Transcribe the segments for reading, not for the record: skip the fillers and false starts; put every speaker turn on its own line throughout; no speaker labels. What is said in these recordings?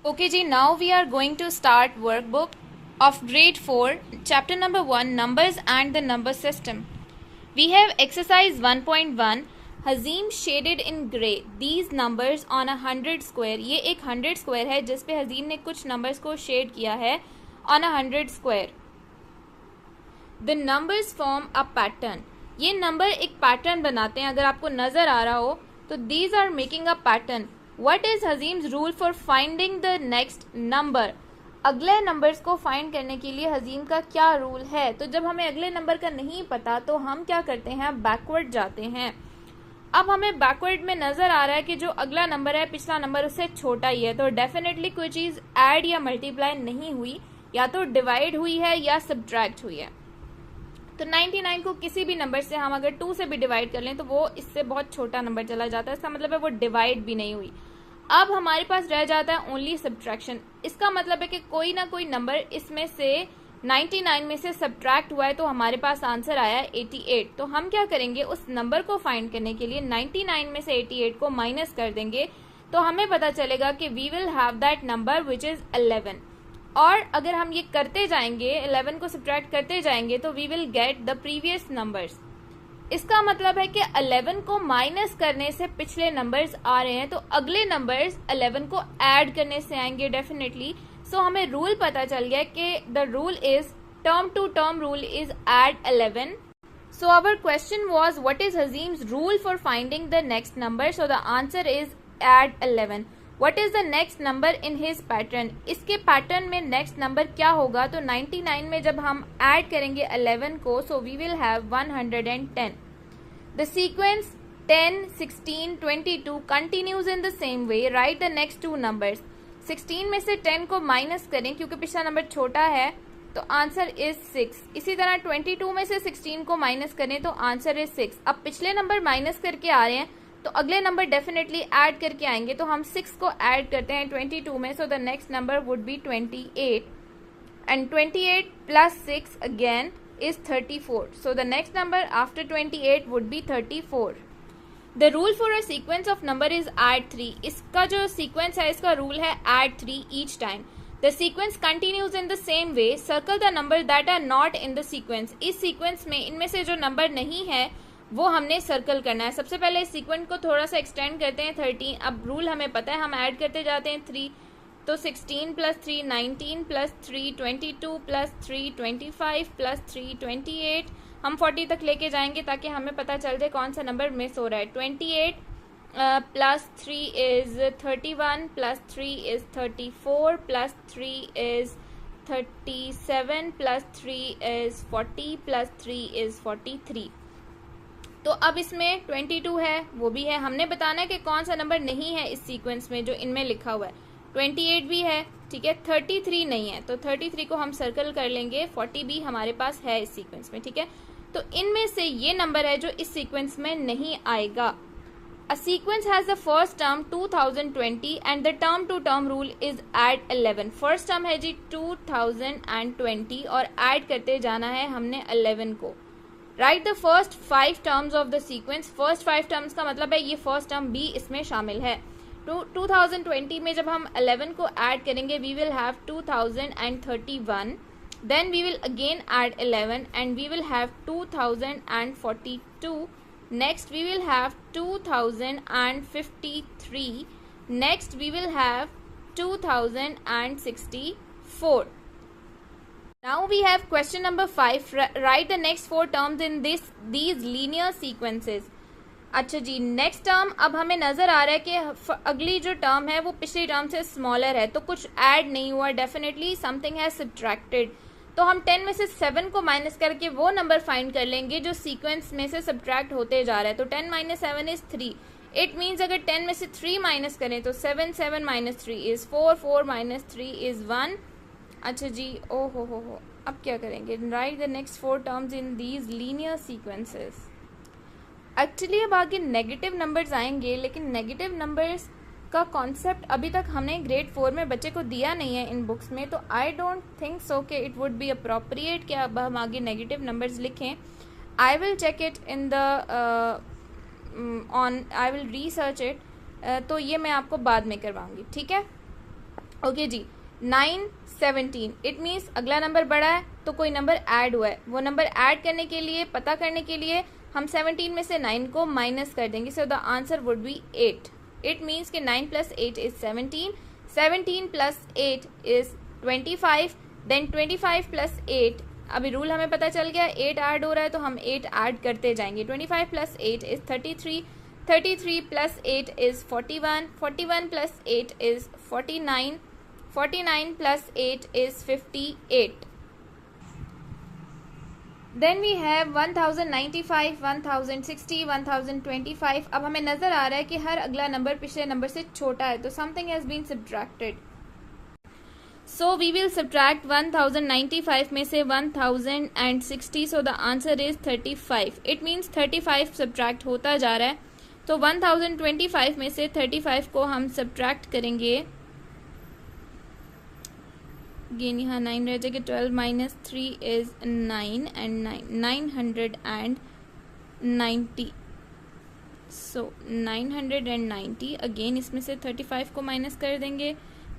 Okay ji, now we are going to start workbook of grade 4, chapter number 1, numbers and the number system. We have exercise 1.1, हजीम shaded in grey these numbers on a 100 square. ये एक 100 square है जिस पे हजीम ने कुछ numbers को shade किया है on a 100 square. The numbers form a pattern. ये नंबर एक पैटर्न बनाते हैं. अगर आपको नजर आ रहा हो तो these are making a pattern. What is Hazim's rule for finding the next number? अगले नंबर्स को फाइंड करने के लिए हजीम का क्या रूल है? तो जब हमें अगले नंबर का नहीं पता तो हम क्या करते हैं, बैकवर्ड जाते हैं. अब हमें बैकवर्ड में नजर आ रहा है कि जो अगला नंबर है पिछला नंबर उससे छोटा ही है, तो डेफिनेटली कोई चीज ऐड या मल्टीप्लाई नहीं हुई, या तो डिवाइड हुई है या सब्ट्रैक्ट हुई है. तो 99 को किसी भी नंबर से हम अगर 2 से भी डिवाइड कर लें तो वो इससे बहुत छोटा नंबर चला जाता है. इसका मतलब है वो डिवाइड भी नहीं हुई. अब हमारे पास रह जाता है ओनली सब्ट्रैक्शन. इसका मतलब है कि कोई ना कोई नंबर इसमें से 99 में से सब्ट्रैक्ट हुआ है, तो हमारे पास आंसर आया 88. तो हम क्या करेंगे, उस नंबर को फाइंड करने के लिए 99 में से 88 को माइनस कर देंगे, तो हमें पता चलेगा कि we will have that number which is 11. और अगर हम ये करते जाएंगे, 11 को सब्ट्रैक्ट करते जाएंगे, तो we will get the previous numbers. इसका मतलब है कि 11 को माइनस करने से पिछले नंबर्स आ रहे हैं, तो अगले नंबर्स 11 को ऐड करने से आएंगे डेफिनेटली. सो हमें रूल पता चल गया कि the rule is term to term rule is add 11. So our question was what is Hazim's rule for finding the next number. So the answer is add 11. What is the next number in his pattern? इसके pattern में next number क्या होगा? तो 99 में जब हम add करेंगे 11 को, so we will have 110. The sequence 10, 16, 22 continues in the same way. Write the next two numbers. 16 में से 10 को माइनस करें क्योंकि पिछला नंबर छोटा है, तो आंसर इज 6. इसी तरह 22 में से 16 को माइनस करें तो आंसर इज 6. अब पिछले नंबर माइनस करके आ रहे हैं तो अगले नंबर डेफिनेटली ऐड करके आएंगे, तो हम 6 को ऐड करते हैं 22 में. So the next number would be 28, and 28 plus 6 again is 34. So the next number after 28 would be 34. The rule for a sequence of number is add 3. इसका जो sequence है इसका rule है add 3 each time. The sequence continues in the same way. Circle the number that are not in the sequence. इस sequence में इनमें से जो नंबर नहीं है वो हमने सर्कल करना है. सबसे पहले इस सीक्वेंस को थोड़ा सा एक्सटेंड करते हैं 13. अब रूल हमें पता है, हम ऐड करते जाते हैं 3, तो 16 प्लस 3 19 प्लस 3 22 प्लस 3 25 प्लस 3 28. हम 40 तक लेके जाएंगे ताकि हमें पता चल जाए कौन सा नंबर मिस हो रहा है. 28 plus 3 is 31 plus 3 is 34 plus 3 is 37 plus 3 is 40 plus 3 is 43. तो अब इसमें 22 है, वो भी है. हमने बताना है कि कौन सा नंबर नहीं है इस सीक्वेंस में जो इनमें लिखा हुआ है. 28 भी है, ठीक है. 33 नहीं है, तो 33 को हम सर्कल कर लेंगे. 40 भी हमारे पास है इस सीक्वेंस में, ठीक है. तो इनमें से ये नंबर है जो इस सीक्वेंस में नहीं आएगा. A sequence has the first term 2020 and the term to term rule is add 11. First term है जी 2020 और ऐड करते जाना है हमने 11 को. Right the first 5 terms of the sequence. First 5 terms का मतलब है ये फर्स्ट टर्म भी इसमें शामिल है. 2020 में जब हम 11 को ऐड करेंगे we will have 2031. Then we will again add 11 and we will have 2042. Next we will have 2053. Next we will have 2064. Now we have question number 5. Write the next 4 terms in these linear sequences. अच्छा जी, next term अब हमें नजर आ रहा है कि अगली जो term है वो पिछली टर्म से स्मॉलर है, तो कुछ ऐड नहीं हुआ. डेफिनेटली समथिंग है सब्ट्रैक्टेड. तो हम 10 में से 7 को माइनस करके वो नंबर फाइंड कर लेंगे जो सीक्वेंस में से सब्ट्रैक्ट होते जा रहा है. तो 10 माइनस 7 इज 3. इट मीन्स अगर 10 में से 3 माइनस करें तो 7 7 माइनस 3 इज 4 4 माइनस 3 इज 1. अच्छा जी, ओ हो, अब क्या करेंगे? Right the next 4 terms in these linear sequences. Actually अब आगे नेगेटिव नंबर्स आएंगे, लेकिन नेगेटिव नंबर्स का कॉन्सेप्ट अभी तक हमने ग्रेड 4 में बच्चे को दिया नहीं है इन बुक्स में, तो आई डोंट थिंक सो कि इट वुड बी अप्रोप्रिएट कि अब हम आगे नेगेटिव नंबर्स लिखें. I will check it in the I will research it. तो ये मैं आपको बाद में करवाऊंगी, ठीक है. ओके जी, 9 17, इट मीन्स अगला नंबर बड़ा है तो कोई नंबर ऐड हुआ है, वो नंबर ऐड करने के लिए, पता करने के लिए हम 17 में से 9 को माइनस कर देंगे, सो the answer would be 8. It means कि 9 + 8 इज 17, 17 + 8 इज 25, देन 25 + 8, अभी रूल हमें पता चल गया, 8 ऐड हो रहा है तो हम 8 ऐड करते जाएंगे. 25 + 8 is 33, 33 + 8 is 41, 41 + 8 is 49, 49 + 8 is 58. Then we have 1095, 1060, 1025. अब हमें नज़र आ रहा है कि हर अगला नंबर पिछले नंबर से छोटा है, तो something has been subtracted. So we will subtract 1095 में से 1060, so the answer is 35. It means 35 subtract होता जा रहा है, तो 1025 में से 35 को हम subtract करेंगे. अगेन यहाँ 9 रह जाएगा, 12 - 3 इज 9 एंड 990. सो 990, अगेन इसमें से 35 को माइनस कर देंगे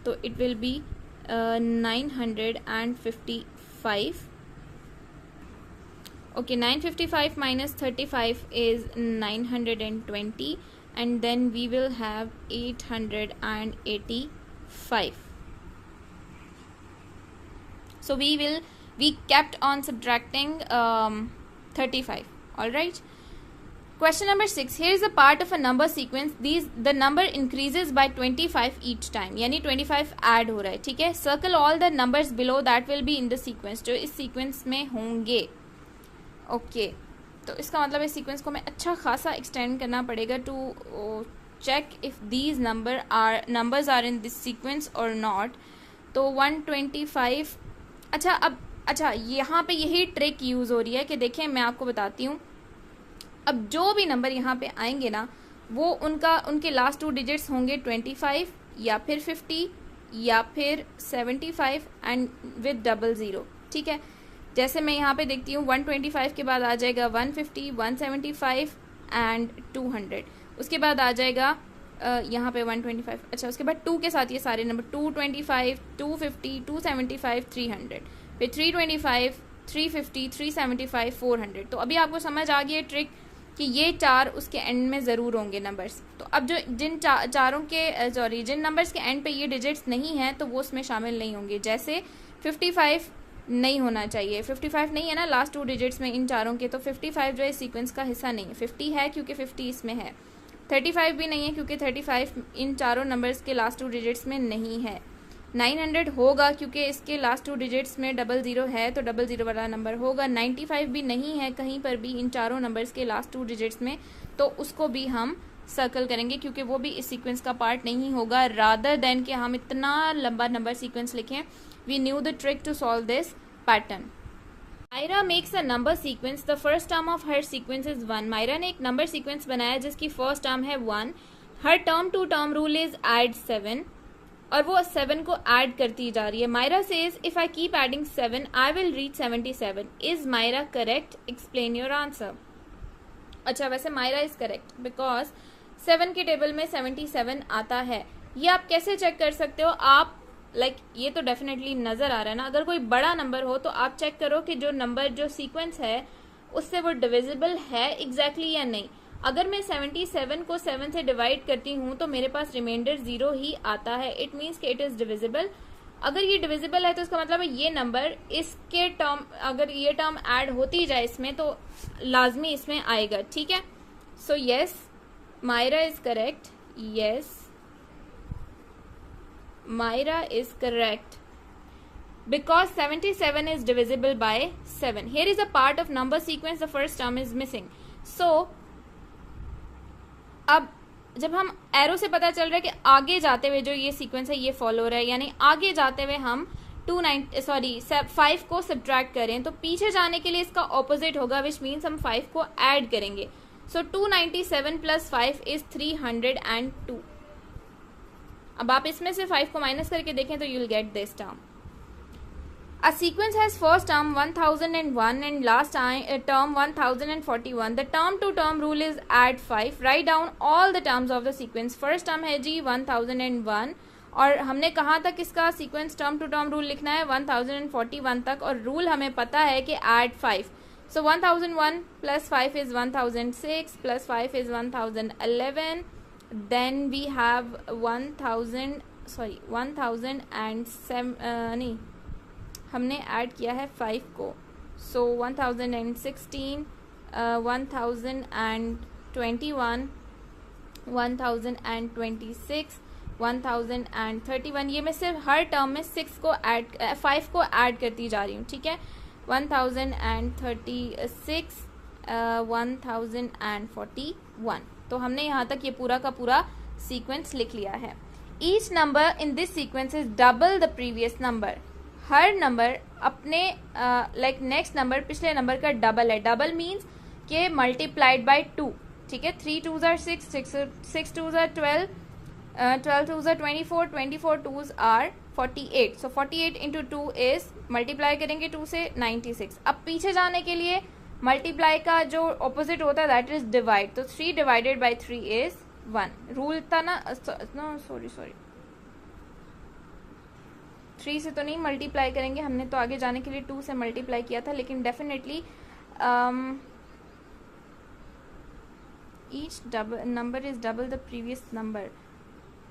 तो it will be 955. Okay, 955 - 35 is 920 and then we will have 885. So we kept on subtracting 35. All right. Question number 6. Here is a part of a number sequence. The number increases by 25 each time. यानी 25 add हो रहा है, ठीक है. Circle all the numbers below that will be in the sequence, जो इस sequence में होंगे. Okay. तो इसका मतलब इस sequence को हमें अच्छा खासा extend करना पड़ेगा to check if these numbers are in this sequence or not. तो 125. अच्छा यहाँ पे यही ट्रिक यूज़ हो रही है कि देखें, मैं आपको बताती हूँ. अब जो भी नंबर यहाँ पे आएंगे ना, वो उनके लास्ट 2 डिजिट्स होंगे 25 या फिर 50 या फिर 75 एंड विद 00, ठीक है. जैसे मैं यहाँ पे देखती हूँ 125 के बाद आ जाएगा 150, 175 एंड 200. उसके बाद आ जाएगा यहाँ पे 125. अच्छा, उसके बाद 2 के साथ ये सारे नंबर 225, 250, 275, 300, फिर 325, 350, 375, 400. तो अभी आपको समझ आ गई है ट्रिक कि ये 4 उसके एंड में ज़रूर होंगे नंबर्स. तो अब जो जिन नंबर्स के एंड पे ये डिजिट्स नहीं हैं तो वो उसमें शामिल नहीं होंगे. जैसे 55 नहीं होना चाहिए, 55 नहीं है ना लास्ट 2 डिजिट्स में इन चारों के, तो 55 जो है सीक्वेंस का हिस्सा नहीं है. 50 है क्योंकि 50 इसमें है. 35 भी नहीं है क्योंकि 35 इन चारों नंबर्स के लास्ट 2 डिजिट्स में नहीं है. 900 होगा क्योंकि इसके लास्ट 2 डिजिट्स में 00 है, तो 00 वाला नंबर होगा. 95 भी नहीं है कहीं पर भी इन चारों नंबर्स के लास्ट 2 डिजिट्स में, तो उसको भी हम सर्कल करेंगे क्योंकि वो भी इस सीक्वेंस का पार्ट नहीं होगा. रादर देन कि हम इतना लंबा नंबर सीक्वेंस लिखें, we knew the trick to solve this pattern. Myra makes a number sequence. The first term of her sequence is 1. Myra ने एक नंबर सीक्वेंस बनाया जिसकी फर्स्ट टर्म है 1. Her term to term rule is add 7, और वो 7 को add करती जा रही है. Myra says if I keep adding 7 I will reach 77. Is Myra correct? Explain your answer. अच्छा, वैसे मायरा इज करेक्ट बिकॉज 7 के टेबल में 77 आता है. ये आप कैसे चेक कर सकते हो? आप ये तो डेफिनेटली नजर आ रहा है ना. अगर कोई बड़ा नंबर हो तो आप चेक करो कि जो नंबर जो सीक्वेंस है उससे वो डिविजिबल है एग्जैक्टली या नहीं. अगर मैं 77 को 7 से डिवाइड करती हूँ तो मेरे पास रिमाइंडर 0 ही आता है. इट मीन्स कि इट इज डिविजिबल. अगर ये डिविजिबल है तो इसका मतलब है ये नंबर इसके टर्म, अगर ये टर्म ऐड होती जाए इसमें तो लाजमी इसमें आएगा. ठीक है. So yes, Myra is correct. Yes, Myra is correct because 77 is divisible by 7. Here is a part of number sequence, the first term is missing. So अब जब हम एरो से पता चल रहा है कि आगे जाते हुए जो ये सीक्वेंस है ये फॉलो हो रहा है, यानी आगे जाते हुए हम 5 को सब्ट्रैक्ट करें तो पीछे जाने के लिए इसका ऑपोजिट होगा, विच मीन्स हम 5 को ऐड करेंगे. सो 297 + 5 इज 302. अब आप इसमें से 5 को माइनस करके देखें तो you will get this term. A sequence has first term 1001 and last term 1041. The term to term rule is add 5. Write down all the terms of the sequence. First term है जी 1001 और हमने कहा था किसका sequence term to term rule लिखना है 1041 तक, और रूल हमें पता है कि add 5. So 1001 plus 5 is 1006 plus 5 is 1011. Then we have 1007 नहीं, हमने ऐड किया है 5 को. So 1016, 1021, 1026, 1031. ये मैं सिर्फ हर टर्म में 5 को ऐड करती जा रही हूँ, ठीक है. 1036, 1041. तो हमने यहाँ तक ये पूरा का पूरा सीक्वेंस लिख लिया है. Each number in this sequence is double the previous number. Her number अपने लाइक नेक्स्ट नंबर पिछले नंबर का डबल है. डबल मीन्स के मल्टीप्लाइड बाय 2, ठीक है. 3 2s are 6, 6 2s are 12, 12 2s are 24, 24 2s are 48. So 48 into 2 is, multiply करेंगे 2 से 96. अब पीछे जाने के लिए मल्टीप्लाई का जो ऑपोजिट होता है दैट इज डिवाइड. तो 3 डिवाइडेड बाय 3 इज 1. रूल था ना, नो सॉरी 3 से तो नहीं मल्टीप्लाई करेंगे, हमने तो आगे जाने के लिए 2 से मल्टीप्लाई किया था. लेकिन definitely each number is double the previous number.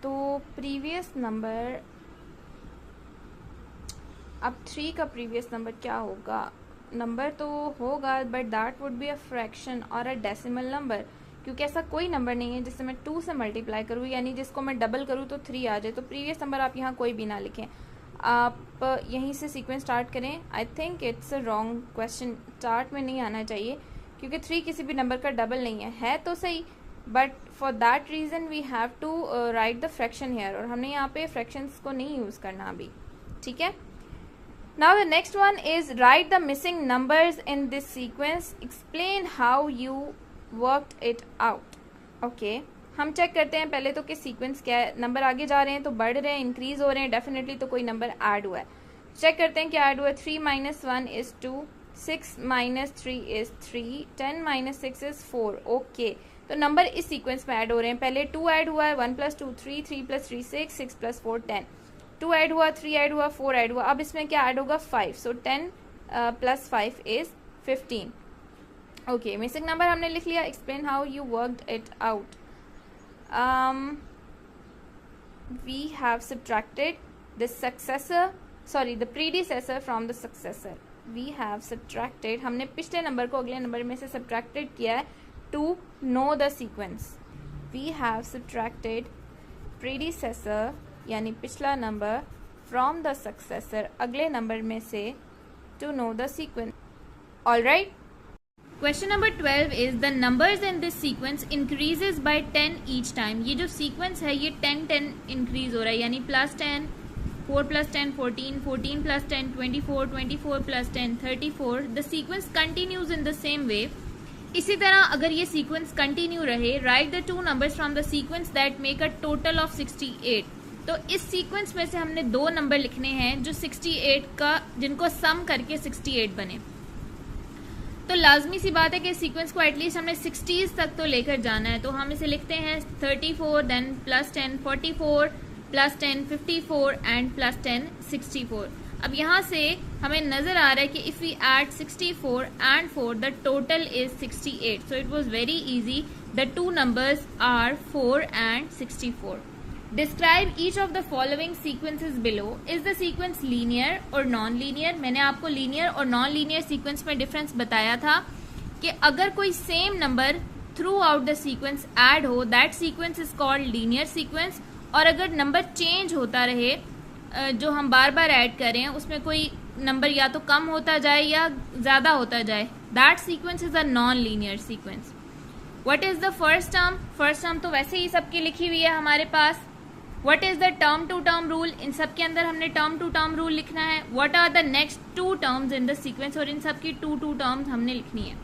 तो प्रीवियस नंबर, अब 3 का प्रीवियस नंबर क्या होगा? नंबर तो होगा but that would be a fraction और अ डेसिमल नंबर, क्योंकि ऐसा कोई नंबर नहीं है जिससे मैं 2 से मल्टीप्लाई करूँ, यानी जिसको मैं डबल करूँ तो 3 आ जाए. तो प्रीवियस नंबर आप यहाँ कोई भी ना लिखें, आप यहीं से सीक्वेंस स्टार्ट करें. I think it's a wrong question, start में नहीं आना चाहिए क्योंकि 3 किसी भी नंबर का डबल नहीं है तो सही, but for that reason we have to write the fraction here, और हमने यहाँ पे फ्रैक्शंस को नहीं यूज़ करना अभी, ठीक है. Now the next one is write the missing numbers in this sequence. Explain how you worked it out. Okay. हम चेक करते हैं पहले तो कि सीक्वेंस क्या है. नंबर आगे जा रहे हैं तो बढ़ रहे हैं, इंक्रीज हो रहे हैं, डेफिनेटली तो कोई नंबर ऐड हुआ है. चेक करते हैं क्या ऐड हुआ है. 3 - 1 is 2, 6 - 3 is 3, 10 - 6 is 4. ओके, तो नंबर इस सीक्वेंस में ऐड हो रहे हैं. पहले 2 ऐड हुआ है, 1 + 2 3, 3 + 3 6, 6 + 4 10. 2 ऐड हुआ, 3 ऐड हुआ, 4 ऐड हुआ. अब इसमें क्या ऐड होगा? 5. सो 10 + 5 is 15. ओके, मिसिंग नंबर हमने लिख लिया. Explain how you worked it out. We have subtracted the predecessor from the successor. We have subtracted, हमने पिछले नंबर को अगले नंबर में से subtracted किया है to know the sequence. We have subtracted predecessor यानी पिछला नंबर from the successor अगले नंबर में से to know the sequence. All right. Question number 12 is the numbers in this sequence increases by 10 each time. ये जो sequence है ये 10 increase हो रहा है, यानी +10, 4 + 10 14, 14 + 10 24, 24 + 10 34. The sequence continues in the same way. इसी तरह अगर ये sequence continue रहे, write the two numbers from the sequence that make a total of 68. तो इस sequence में से हमने 2 नंबर लिखने हैं जो 68 का, जिनको सम करके 68 बने. तो लाजमी सी बात है कि सीक्वेंस को एटलीस्ट हमने 60s तक तो लेकर जाना है. तो हम इसे लिखते हैं 34, देन +10 44, +10 54 एंड +10 64. अब यहाँ से हमें नजर आ रहा है कि if we add 64 and 4 the total is 68. So it was very easy. The two numbers are 4 and 64. Describe each of the following sequences below. Is the sequence linear or non-linear? मैंने आपको linear और non-linear sequence में difference बताया था कि अगर कोई same number throughout the sequence add हो, that sequence is called linear sequence. और अगर number change होता रहे, जो हम बार बार add कर रहे हैं, उसमें कोई number या तो कम होता जाए या ज़्यादा होता जाए, that sequence is a non-linear sequence. What is the first term? First term तो वैसे ही सबकी लिखी हुई है हमारे पास. What is the term to term rule? इन सब के अंदर हमने term to term rule लिखना है. What are the next 2 terms in the sequence? और इन सब की 2 terms हमने लिखनी है.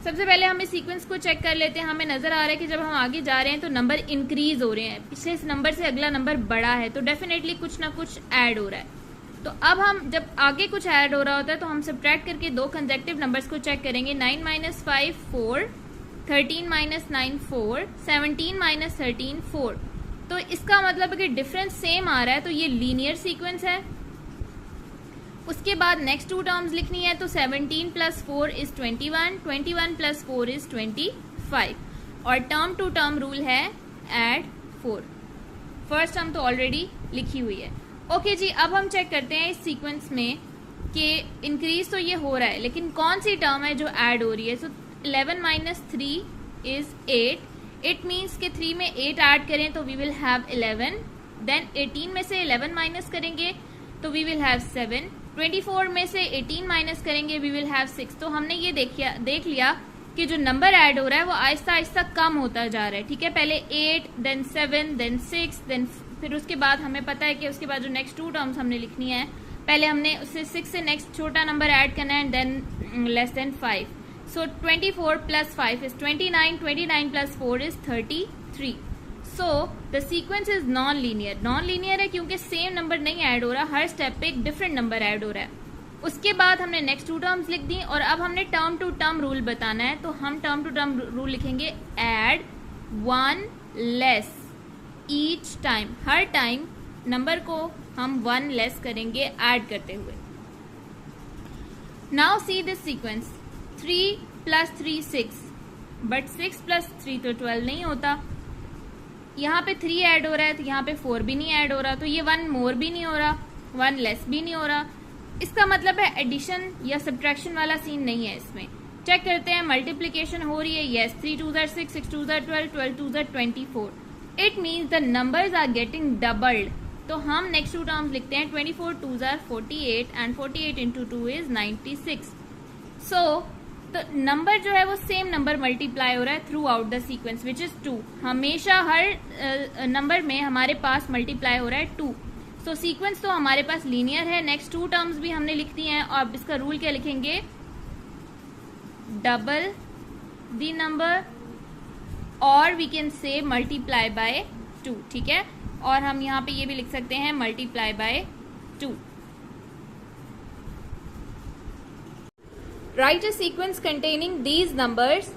सबसे पहले हम इस सीक्वेंस को चेक कर लेते हैं. हमें नजर आ रहा है कि जब हम आगे जा रहे हैं तो नंबर इंक्रीज हो रहे हैं, पिछले इस नंबर से अगला नंबर बड़ा है, तो डेफिनेटली कुछ ना कुछ ऐड हो रहा है. तो अब हम जब आगे कुछ ऐड हो रहा होता है तो हम सब्ट्रैक्ट करके 2 कंसेक्टिव नंबर्स को चेक करेंगे. 9 - 5 4, 13 - 9 4, 17 - 13 4. तो इसका मतलब है कि डिफरेंस सेम आ रहा है, तो ये लीनियर सीक्वेंस है। उसके बाद नेक्स्ट टू टर्म्स लिखनी है, तो 17 + 4 इज 21, 21 + 4 इज 25, और टर्म टू टर्म रूल है ऐड 4। फर्स्ट टर्म तो ऑलरेडी लिखी हुई है। ओके जी, अब हम चेक करते हैं इस सीक्वेंस में कि इंक्रीज तो ये हो रहा है, लेकिन कौन सी टर्म है जो ऐड हो रही है। सो 11 - 3 इज 8। इट मीन्स कि 3 में 8 ऐड करें तो वी विल हैव 11। देन 18 में से 11 माइनस करेंगे तो वी विल हैव 7। 24 में से 18 माइनस करेंगे वी विल हैव 6। तो हमने ये देख लिया कि जो नंबर ऐड हो रहा है वो आहिस्ता आहिस्ता कम होता जा रहा है। ठीक है, पहले 8, देन 7, देन 6, देन फिर उसके बाद हमें पता है कि उसके बाद जो नेक्स्ट टू टर्म्स हमने लिखनी है, पहले हमने उससे 6 से नेक्स्ट छोटा नंबर ऐड करना है, than less than 5। So 24 + 5 is 29, 29 + 4 is 33। So the sequence is non linear. Non linear है क्योंकि सेम नंबर नहीं ऐड हो रहा, हर स्टेप पे एक डिफरेंट नंबर ऐड हो रहा है। उसके बाद हमने नेक्स्ट टू टर्म्स लिख दी, और अब हमने टर्म टू टर्म रूल बताना है, तो हम टर्म टू टर्म रूल लिखेंगे ऐड 1 लेस ईच टाइम। हर टाइम नंबर को हम 1 लेस करेंगे ऐड करते हुए। Now see this sequence, 3 + 3 6, but 6 + 3 तो 12 नहीं होता। यहाँ पे 3 ऐड हो रहा है, तो यहाँ पे 4 भी नहीं ऐड हो रहा, तो ये 1 मोर भी नहीं हो रहा, 1 लेस भी नहीं हो रहा। इसका मतलब है एडिशन या सब्ट्रैक्शन वाला सीन नहीं है इसमें। चेक करते हैं, मल्टीप्लीकेशन हो रही है, yes. 3 × 2 = 6, 6 × 2 = 12, 12 × 2 = 24। It means the numbers are getting doubled. तो हम नेक्स्ट टू टर्म्स लिखते हैं, 24 × 2 = 48, एंड 48 × 2 इज 96। सो तो नंबर जो है वो सेम नंबर मल्टीप्लाई हो रहा है through out the sequence, which is 2। हमेशा हर नंबर में हमारे पास मल्टीप्लाई हो रहा है 2। सो सीक्वेंस तो हमारे पास लीनियर है। नेक्स्ट टू टर्म्स भी हमने लिख दी हैं, और इसका रूल क्या लिखेंगे, डबल द नंबर, और we can say multiply by 2। ठीक है, और हम यहाँ पे ये भी लिख सकते हैं multiply by 2। Right a sequence containing these numbers.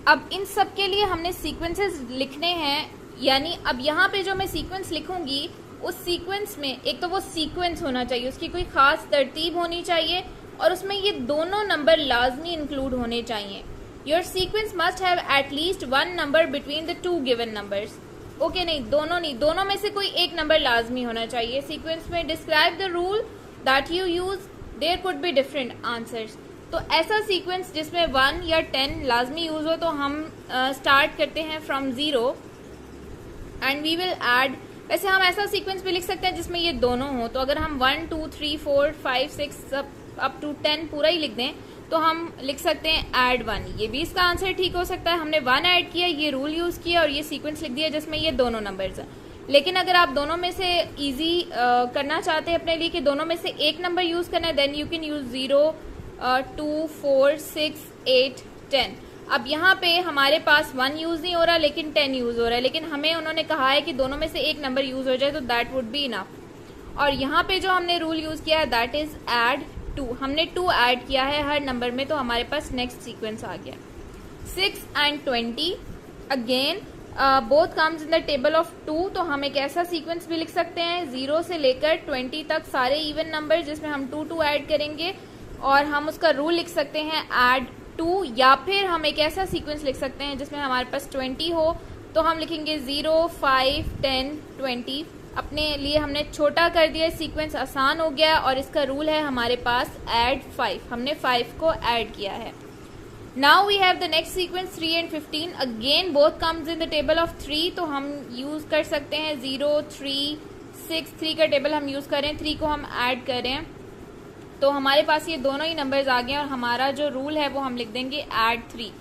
अब इन सब के लिए हमने सीक्वेंसेस लिखने हैं, यानी अब यहाँ पे जो मैं सीक्वेंस लिखूंगी उस सीक्वेंस में एक तो वो सीक्वेंस होना चाहिए, उसकी कोई खास तरतीब होनी चाहिए, और उसमें ये दोनों नंबर लाजमी इंक्लूड होने चाहिए। Your sequence must have at least 1 number between the 2 given numbers. Okay, नहीं, दोनों में से कोई एक नंबर लाजमी होना चाहिए सीक्वेंस में। Describe the rule that you use, there could be different answers. तो ऐसा सीक्वेंस जिसमें 1 या 10 लाजमी यूज हो, तो हम स्टार्ट करते हैं from 0 and we will add. वैसे हम ऐसा सीक्वेंस भी लिख सकते हैं जिसमें ये दोनों हो, तो अगर हम 1 2 3 4 5 6 अप टू 10 पूरा ही लिख दें तो हम लिख सकते हैं ऐड 1। ये भी इसका आंसर ठीक हो सकता है। हमने 1 ऐड किया, ये रूल यूज किया, और ये सीक्वेंस लिख दिया जिसमें ये दोनों नंबर्स हैं। लेकिन अगर आप दोनों में से इजी करना चाहते हैं अपने लिए कि दोनों में से एक नंबर यूज करना है, देन यू कैन यूज 0 2 4 6 8 10। अब यहाँ पे हमारे पास 1 यूज नहीं हो रहा लेकिन 10 यूज हो रहा है, लेकिन हमें उन्होंने कहा है कि दोनों में से एक नंबर यूज हो जाए, तो दैट वुड बी इनफ। और यहाँ पे जो हमने रूल यूज किया है दैट इज ऐड 2। हमने 2 ऐड किया है हर नंबर में, तो हमारे पास नेक्स्ट सीक्वेंस आ गया। 6 and 20 again both comes in the table of 2। तो हम एक ऐसा सीक्वेंस भी लिख सकते हैं 0 से लेकर 20 तक सारे इवन नंबर, जिसमें हम 2 2 ऐड करेंगे, और हम उसका रूल लिख सकते हैं ऐड 2। या फिर हम एक ऐसा सीक्वेंस लिख सकते हैं जिसमें हमारे पास 20 हो, तो हम लिखेंगे 0 5 10 20। अपने लिए हमने छोटा कर दिया, सीक्वेंस आसान हो गया, और इसका रूल है हमारे पास ऐड 5। हमने 5 को ऐड किया है। Now we have the next sequence 3 and 15। Again both comes in the table of 3, तो हम यूज कर सकते हैं 0 3 6। 3 का टेबल हम यूज करें, 3 को हम ऐड करें, तो हमारे पास ये दोनों ही नंबर्स आ गए, और हमारा जो रूल है वो हम लिख देंगे ऐड 3।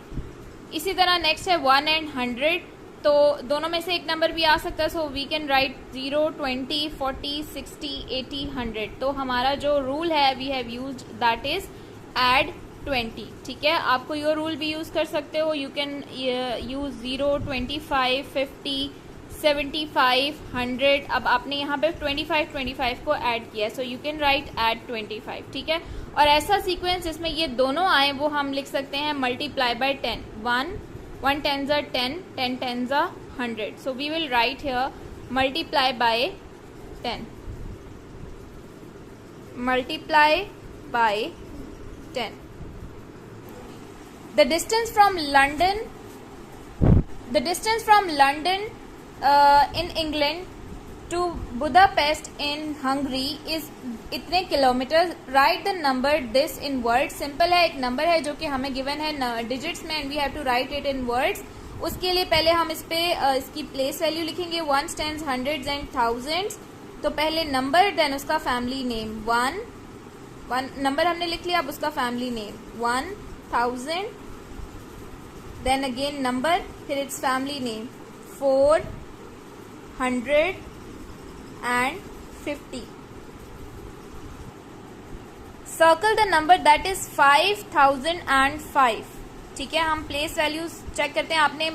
इसी तरह नेक्स्ट है 1 and 100। तो दोनों में से एक नंबर भी आ सकता है, सो वी कैन राइट 0 20 40 60 80 100। तो हमारा जो रूल है we have used that is add 20। ठीक है, आप कोई और रूल भी यूज कर सकते हो। You can use 0 25 50 75 100। अब आपने यहाँ पे 25 को ऐड किया, so you can write add 25। ठीक है, और ऐसा सीक्वेंस जिसमें ये दोनों आए वो हम लिख सकते हैं multiply by 10। 1 10s are 10, 10 10s are 100। So we will write here multiply by 10. Multiply by 10. The distance from London in England to Budapest in Hungary is इतने kilometre. Right the number this in words. Simple है, एक number है जो कि हमें given है digits में, and we have to write it in words. उसके लिए पहले हम इस पे इसकी प्लेस वैल्यू लिखेंगे. Ones, tens, hundreds and thousands. तो पहले नंबर, देन उसका फैमिली नेम. वन नंबर हमने लिख लिया, अब उसका family name 1000. Then again number, फिर its family name 450. Circle the number that is 5005. ठीक है, हम प्लेस वैल्यूज चेक करते हैं. आपने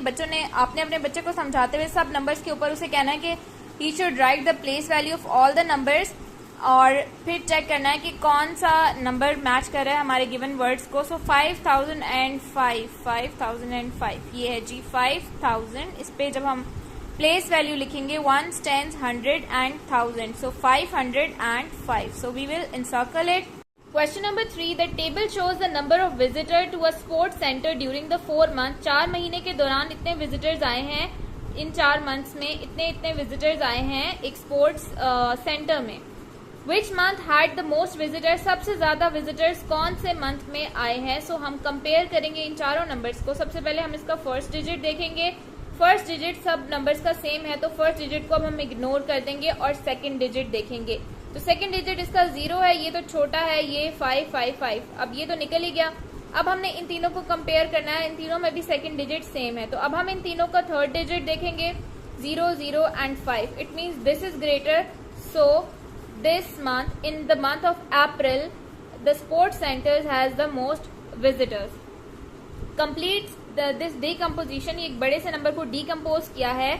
अपने बच्चे को समझाते हुए सब नंबर्स के ऊपर उसे कहना है कि he should write the place value of all the numbers, और फिर चेक करना है कि कौन सा नंबर मैच कर रहा है हमारे गिवन वर्ड्स को. सो 5005 ये है जी 5000. इस पे जब हम प्लेस वैल्यू लिखेंगे 1, 10, 100 and 1000. So 505. So we will encircle it. Question number 3. The table shows the number of visitors to a sports center during the 4 months. 4 महीने के दौरान इतने विजिटर्स आए हैं. इन 4 मंथ्स में इतने विजिटर्स आए हैं एक स्पोर्ट्स सेंटर में. Which month had the most visitors? सबसे ज्यादा विजिटर्स कौन से मंथ में आए हैं. सो हम कंपेयर करेंगे इन चारों नंबर्स को. सबसे पहले हम इसका फर्स्ट डिजिट देखेंगे. फर्स्ट डिजिट सब नंबर्स का सेम है, तो फर्स्ट डिजिट को अब हम इग्नोर कर देंगे और सेकंड डिजिट देखेंगे. तो सेकंड डिजिट इसका 0 है, ये तो छोटा है, ये 555. अब ये तो निकल ही गया. अब हमने इन तीनों को कंपेयर करना है. इन तीनों में भी सेकंड डिजिट सेम है, तो अब हम इन तीनों का थर्ड डिजिट देखेंगे. 0, 0 and 5. It means this is greater. So this month, in the month of April, the sports centers has the most visitors. Completes this decomposition. एक बड़े से नंबर को decompose किया है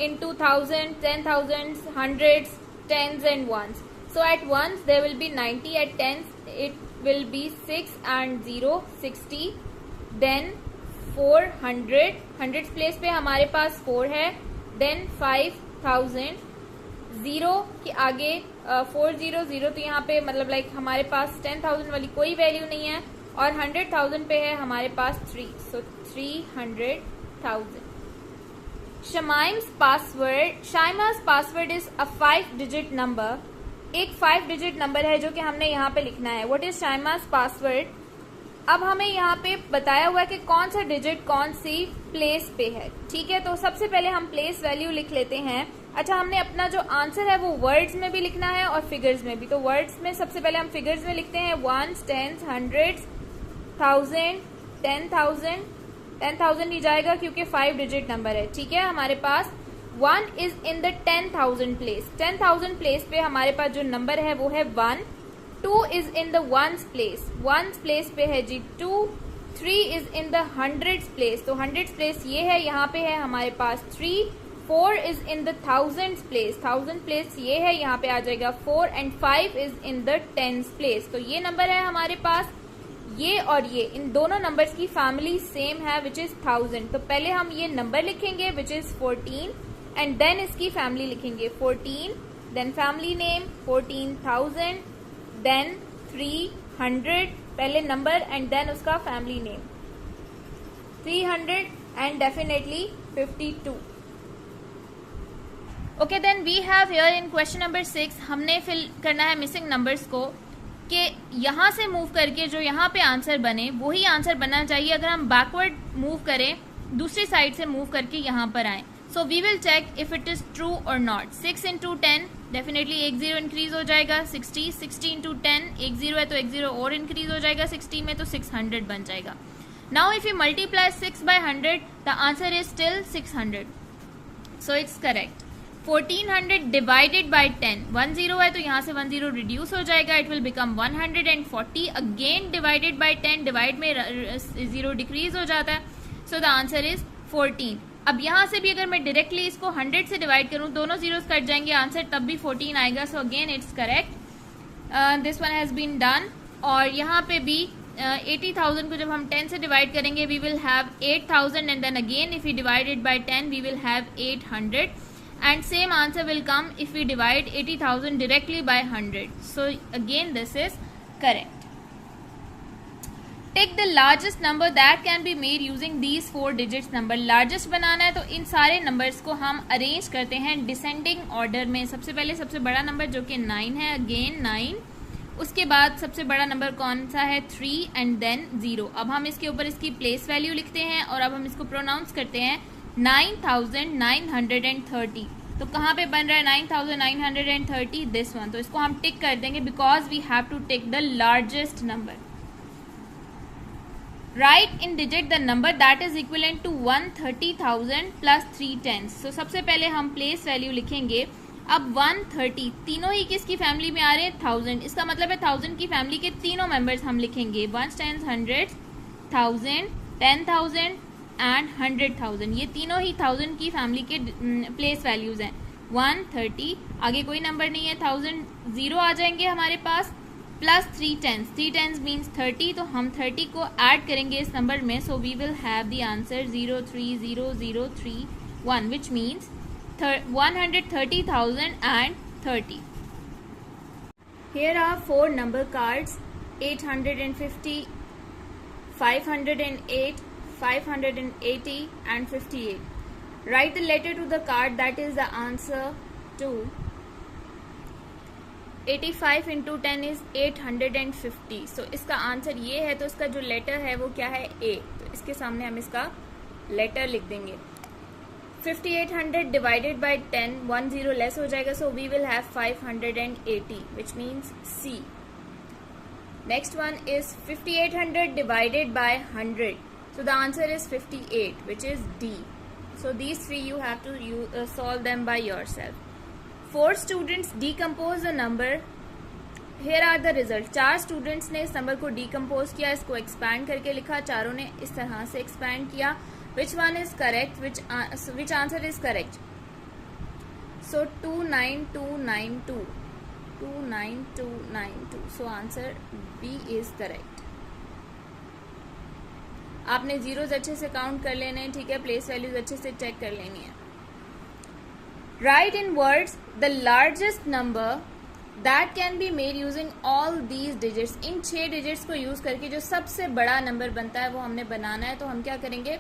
into 1000, 10,000, hundreds, tens and ones. So at ones there will be 90. At tens it will be 6 and 0, 60. Then 400. Hundreds place पे हमारे पास 4 है. Then 5000. 0 के आगे 400, तो यहाँ पे मतलब लाइक हमारे पास 10,000 वाली कोई वैल्यू नहीं है, और 100,000 पे है हमारे पास 3. So 300,000. Shaima's password is a 5 digit number. एक 5 डिजिट नंबर है जो कि हमने यहाँ पे लिखना है. What is Shaima's password? अब हमें यहाँ पे बताया हुआ है कि कौन सा डिजिट कौन सी प्लेस पे है. ठीक है, तो सबसे पहले हम प्लेस वैल्यू लिख लेते हैं. अच्छा, हमने अपना जो आंसर है वो वर्ड्स में भी लिखना है और फिगर्स में भी. तो वर्ड्स में सबसे पहले हम फिगर्स में लिखते हैं. 1, 10, 100, 1000, 10,000 ही जाएगा क्योंकि 5 डिजिट नंबर है. ठीक है, हमारे पास 1 is in the 10,000 place. 10,000 place पे हमारे पास जो नंबर है वो है 1. 2 is in the ones place. Ones place पे है जी 2. 3 is in the hundreds place. तो हंड्रेड्स प्लेस ये है, यहाँ पे है हमारे पास 3. 4 is in the thousands place. 1000 place ये है, यहाँ पे आ जाएगा 4. And 5 is in the tens place. तो ये नंबर है हमारे पास. ये और ये इन दोनों नंबर्स की फैमिली सेम है विच इज 1000. तो पहले हम ये नंबर लिखेंगे विच इज 14, एंड देन इसकी फैमिली लिखेंगे 14. Then family name 14,000. देन 300 पहले नंबर एंड देन उसका family name 300 and definitely 52. Okay, then we have here in question number 6 हमने फिल करना है मिसिंग नंबर्स को, कि यहाँ से मूव करके जो यहाँ पे आंसर बने वही आंसर बनना चाहिए. अगर हम बैकवर्ड मूव करें, दूसरी साइड से मूव करके यहाँ पर आए. So we will check if it is true और नॉट. 6 into 10 डेफिनेटली 1 0 इंक्रीज हो जाएगा. 60 into 10 1 0 है तो 1 0 और इंक्रीज हो जाएगा 60 में, तो 600 बन जाएगा. Now if you multiply 6 by 100 the answer is still 600. So it's correct. 1400 divided by 10. 1 0 है तो यहाँ से 1 0 रिड्यूस हो जाएगा. It will become 140. Again divided by 10. Divide में 0 डिक्रीज हो जाता है. सो द आंसर इज 14. अब यहाँ से भी अगर मैं डायरेक्टली इसको 100 से डिवाइड करूँ, दोनों जीरोस कट जाएंगे, आंसर तब भी 14 आएगा. So again it's correct. This one has been done. और यहाँ पे भी 80,000 को जब हम 10 से डिवाइड करेंगे we will have 8,000, and then again if you divided by 10 we will have 800. and same answer will come if we divide 80,000 directly by 100. So again this is correct. Take the largest number that can be made using these 4 digits number. Largest बनाना है तो इन सारे numbers को हम arrange करते हैं descending order में. सबसे पहले सबसे बड़ा नंबर जो कि 9 है, अगेन 9. उसके बाद सबसे बड़ा नंबर कौन सा है, 3 एंड देन 0. अब हम इसके ऊपर इसकी प्लेस वैल्यू लिखते हैं और अब हम इसको प्रोनाउंस करते हैं 9,930. तो कहाँ पे बन रहा है 9,930? This one. तो इसको हम टिक कर देंगे because we have to tick the largest number. Write in digit the number that is equivalent to 130,000 plus 3 tens. So सबसे पहले हम प्लेस वैल्यू लिखेंगे. अब 130 तीनों ही किसकी फैमिली में आ रहे हैं, 1000. इसका मतलब है 1000 की फैमिली के तीनों मेंबर्स हम लिखेंगे. 1 tens 100, 1000, 10,000 एंड 100,000. ये तीनों ही 1000 की फैमिली के प्लेस वैल्यूज हैं. 130 आगे कोई नंबर नहीं है, 1000 0 आ जाएंगे हमारे पास, प्लस 3 tens. 3 tens means 30. तो हम 30 को ऐड करेंगे इस नंबर में. So we will have the answer 030,031 which means 130,030. Here are 4 number cards, 850, 508, 580 and 58. Write the letter to the card that is the answer to 85 into 10 is 850. So इसका answer ये है. तो इसका जो लेटर है वो क्या है, A. तो इसके सामने हम इसका लेटर लिख देंगे. 5800 डिवाइडेड बाय 10, 1 0 लेस हो जाएगा. So we will have 580 which means C. Next one is 5800 divided by 100. So the answer is 58 which is D. So these 3 you have to solve them by yourself. 4 students decompose the number. Here are the results. 4 students ने इस number को decompose किया, इसको expand करके लिखा. चारों ने इस तरह से एक्सपैंड किया. Which one is correct, which answer is correct? So 29292, 29292. So answer B is correct. आपने जीरोज अच्छे से काउंट कर लेने हैं, ठीक है. प्लेस वैल्यूज अच्छे से चेक कर लेनी है. Write in words the largest number that can be made using all these digits. In 6 digits को यूज करके जो सबसे बड़ा नंबर बनता है वो हमने बनाना है. तो हम क्या करेंगे,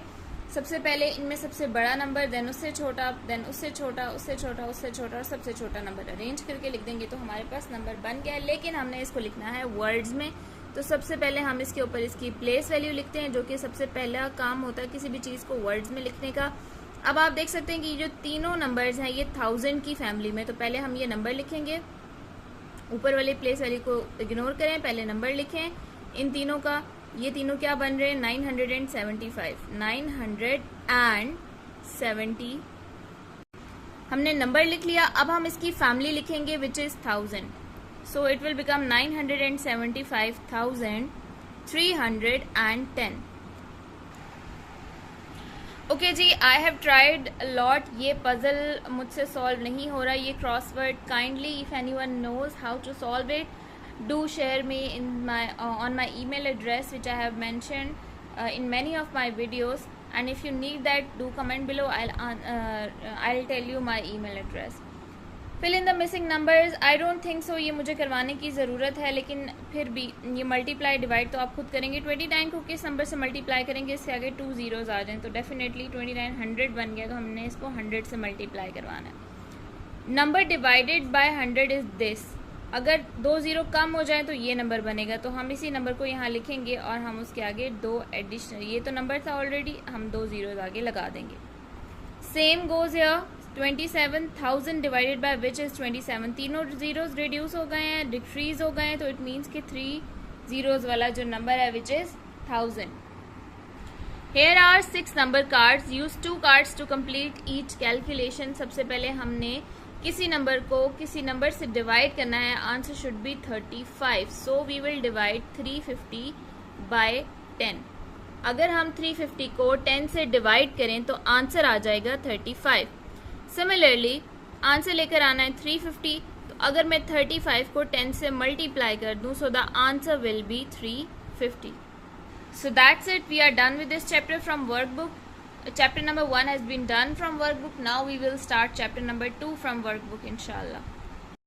सबसे पहले इनमें सबसे बड़ा नंबर, देन उससे छोटा, देन उससे छोटा, उससे छोटा, उससे छोटा और सबसे छोटा नंबर अरेंज करके लिख देंगे. तो हमारे पास नंबर बन गया. लेकिन हमने इसको लिखना है वर्ड्स में. तो सबसे पहले हम इसके ऊपर इसकी प्लेस वैल्यू लिखते हैं, जो कि सबसे पहला काम होता है किसी भी चीज़ को वर्ड्स में लिखने का. अब आप देख सकते हैं कि जो तीनों नंबर्स हैं ये 1000 की फैमिली में. तो पहले हम ये नंबर लिखेंगे, ऊपर वाली प्लेस वैल्यू को इग्नोर करें, पहले नंबर लिखें इन तीनों का. ये तीनों क्या बन रहे हैं, 975, 970. हमने नंबर लिख लिया. अब हम इसकी फैमिली लिखेंगे which is 1000. So it will become 975,310. Okay जी, आई हैव ट्राइड लॉट. ये पजल मुझसे सॉल्व नहीं हो रहा, ये crossword. Kindly if anyone knows how to solve it, do share me in my on my email address which I have mentioned in many of my videos, and if you need that, do comment below. I'll tell you my email address. Fill in the missing numbers. I don't think so ये मुझे करवाने की ज़रूरत है, लेकिन फिर भी ये मल्टीप्लाई डिवाइड तो आप खुद करेंगे. 29 को किस नंबर से मल्टीप्लाई करेंगे, इससे आगे 2 zeros आ जाएं तो डेफिनेटली 29 100 बन गया. तो हमने इसको 100 से मल्टीप्लाई करवाना है. Number divided by 100 is this. अगर 2 0 कम हो जाए तो ये नंबर बनेगा. तो हम इसी नंबर को यहाँ लिखेंगे और हम उसके आगे 2 एडिशनल, ये तो नंबर था ऑलरेडी, हम 2 zeros आगे लगा देंगे. Same goes here. 27,000 divided by which is 27. तीनों जीरोज रिड्यूस हो गए हैं, डिक्रीज हो गए हैं. तो इट मीन्स कि 3 zeros वाला जो नंबर है विच is 1000. Here are 6 number cards. Use 2 cards to complete each calculation. सबसे पहले हमने किसी नंबर को किसी नंबर से डिवाइड करना है. Answer should be 35. So we will divide 350 by 10. अगर हम 350 को 10 से डिवाइड करें तो आंसर आ जाएगा 35. सिमिलरली आंसर लेकर आना है 350. तो अगर मैं 35 को 10 से मल्टीप्लाई कर दूं, सो the answer will be 350. So that's it. We are done with this chapter from workbook. chapter number 1 has been done from workbook. Now we will start chapter number 2 from workbook, inshallah.